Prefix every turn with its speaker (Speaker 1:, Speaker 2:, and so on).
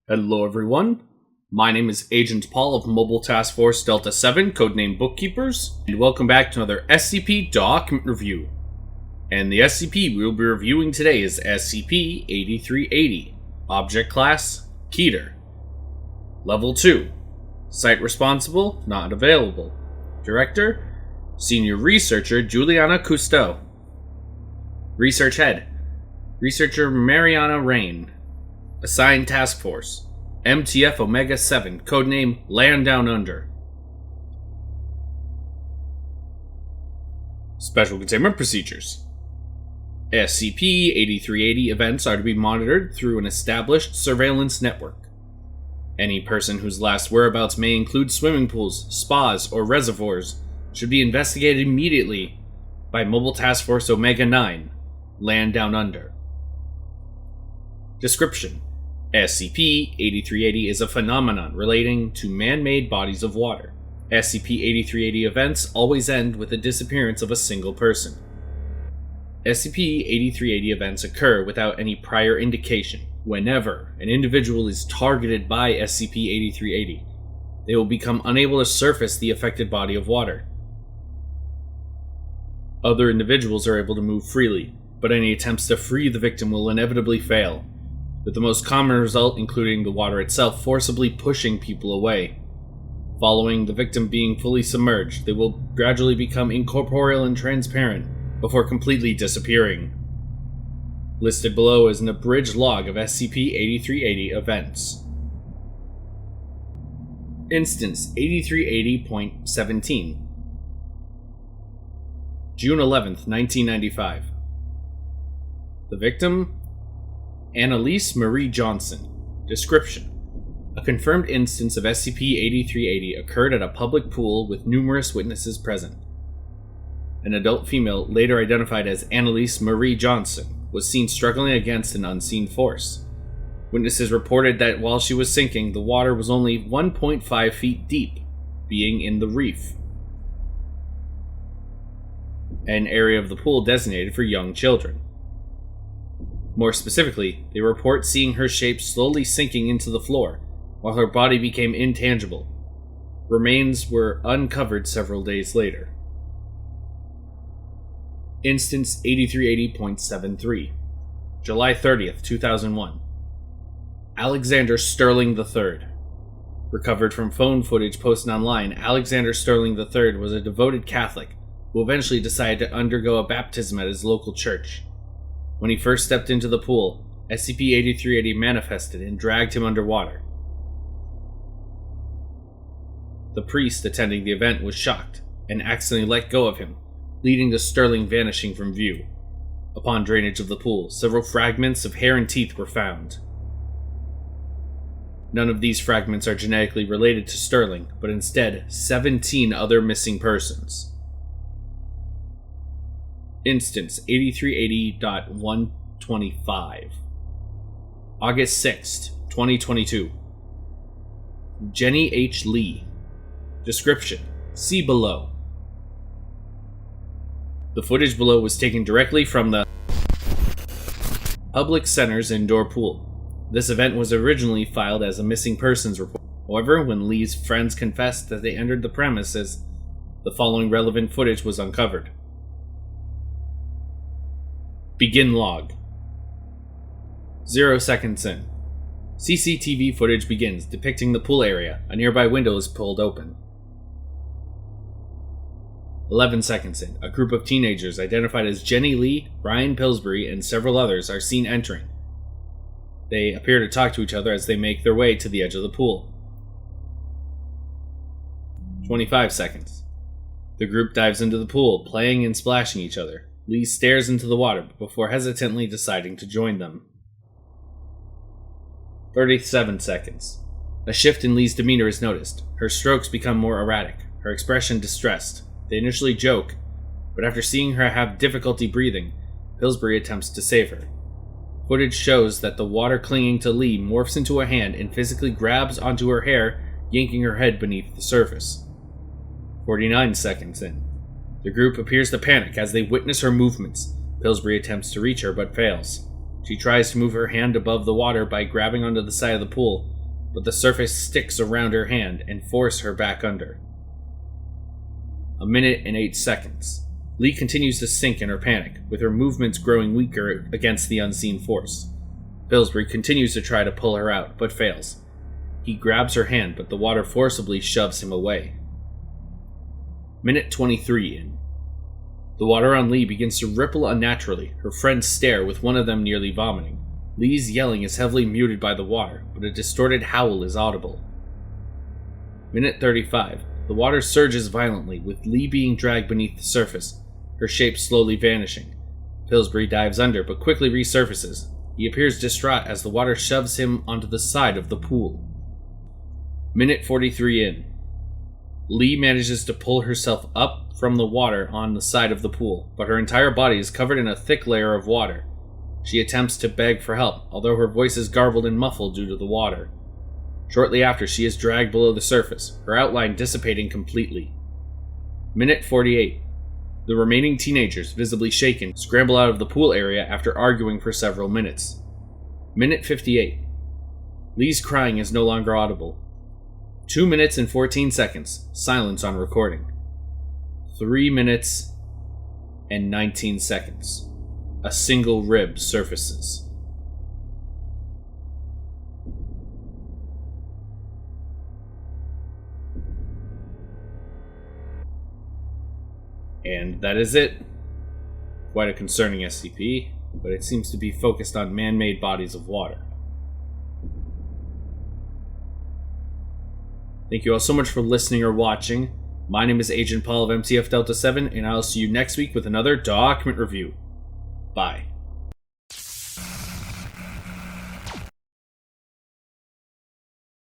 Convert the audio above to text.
Speaker 1: Hello everyone, my name is Agent Paul of Mobile Task Force Delta 7, codename Bookkeepers, and welcome back to another SCP document review. And the SCP we will be reviewing today is SCP-8380, Object Class, Keter. Level 2, Site Responsible, Not Available. Director, Senior Researcher Juliana Cousteau. Research Head, Researcher Mariana Rain. Assigned Task Force, MTF Omega 7, codename Land Down Under. Special Containment Procedures. SCP-8380 events are to be monitored through an established surveillance network. Any person whose last whereabouts may include swimming pools, spas, or reservoirs should be investigated immediately by Mobile Task Force Omega 9, Land Down Under. Description: SCP-8380 is a phenomenon relating to man-made bodies of water. SCP-8380 events always end with the disappearance of a single person. SCP-8380 events occur without any prior indication. Whenever an individual is targeted by SCP-8380, they will become unable to surface the affected body of water. Other individuals are able to move freely, but any attempts to free the victim will inevitably fail, with the most common result including the water itself forcibly pushing people away. Following the victim being fully submerged, they will gradually become incorporeal and transparent before completely disappearing. Listed below is an abridged log of SCP-8380 events. Instance 8380.17 June 11th, 1995. The victim: Annalise Marie Johnson. Description: a confirmed instance of SCP-8380 occurred at a public pool with numerous witnesses present. An adult female, later identified as Annalise Marie Johnson, was seen struggling against an unseen force. Witnesses reported that while she was sinking, the water was only 1.5 feet deep, being in the reef, an area of the pool designated for young children. More specifically, they report seeing her shape slowly sinking into the floor, while her body became intangible. Remains were uncovered several days later. Instance 8380.73 July 30th, 2001. Alexander Sterling III. Recovered from phone footage posted online, Alexander Sterling III was a devoted Catholic who eventually decided to undergo a baptism at his local church. When he first stepped into the pool, SCP-8380 manifested and dragged him underwater. The priest attending the event was shocked and accidentally let go of him, leading to Sterling vanishing from view. Upon drainage of the pool, several fragments of hair and teeth were found. None of these fragments are genetically related to Sterling, but instead 17 other missing persons. Instance 8380.125 August 6th, 2022. Jenny H. Lee. Description: see below. The footage below was taken directly from the Public Center's indoor pool. This event was originally filed as a missing persons report. However, when Lee's friends confessed that they entered the premises, the following relevant footage was uncovered. Begin log. 0 seconds in. CCTV footage begins, depicting the pool area. A nearby window is pulled open. 11 seconds in. A group of teenagers identified as Jenny Lee, Ryan Pillsbury, and several others are seen entering. They appear to talk to each other as they make their way to the edge of the pool. 25 seconds. The group dives into the pool, playing and splashing each other. Lee stares into the water before hesitantly deciding to join them. 37 seconds. A shift in Lee's demeanor is noticed. Her strokes become more erratic, her expression distressed. They initially joke, but after seeing her have difficulty breathing, Pillsbury attempts to save her. Footage shows that the water clinging to Lee morphs into a hand and physically grabs onto her hair, yanking her head beneath the surface. 49 seconds in. The group appears to panic as they witness her movements. Pillsbury attempts to reach her but fails. She tries to move her hand above the water by grabbing onto the side of the pool, but the surface sticks around her hand and force her back under. 1 minute and 8 seconds. Lee continues to sink in her panic, with her movements growing weaker against the unseen force. Pillsbury continues to try to pull her out, but fails. He grabs her hand, but the water forcibly shoves him away. Minute 23 in. The water on Lee begins to ripple unnaturally. Her friends stare, with one of them nearly vomiting. Lee's yelling is heavily muted by the water, but a distorted howl is audible. Minute 35. The water surges violently, with Lee being dragged beneath the surface, her shape slowly vanishing. Pillsbury dives under, but quickly resurfaces. He appears distraught as the water shoves him onto the side of the pool. Minute 43 in. Lee manages to pull herself up from the water on the side of the pool, but her entire body is covered in a thick layer of water. She attempts to beg for help, although her voice is garbled and muffled due to the water. Shortly after, she is dragged below the surface, her outline dissipating completely. Minute 48. The remaining teenagers, visibly shaken, scramble out of the pool area after arguing for several minutes. Minute 58. Lee's crying is no longer audible. 2 minutes and 14 seconds. Silence on recording. 3 minutes and 19 seconds. A single rib surfaces. And that is it. Quite a concerning SCP, but it seems to be focused on man-made bodies of water. Thank you all so much for listening or watching. My name is Agent Paul of MTF Delta 7, and I'll see you next week with another document review. Bye.